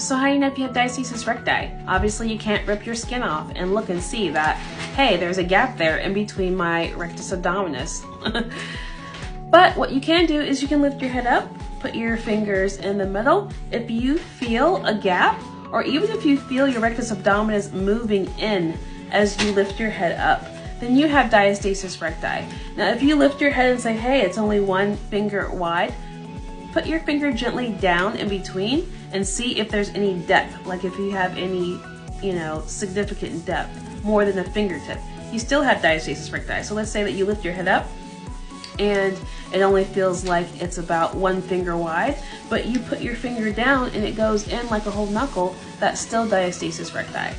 So how do you know if you have diastasis recti? Obviously you can't rip your skin off and look and see that, hey, there's a gap there in between my rectus abdominis. But what you can do is you can lift your head up, put your fingers in the middle. If you feel a gap, or even if you feel your rectus abdominis moving in as you lift your head up, then you have diastasis recti. Now if you lift your head and say, hey, it's only 1 finger wide, put your finger gently down in between and see if there's any depth, like if you have any, significant depth, more than a fingertip. You still have diastasis recti. So let's say that you lift your head up and it only feels like it's about 1 finger wide, but you put your finger down and it goes in like a whole knuckle. That's still diastasis recti.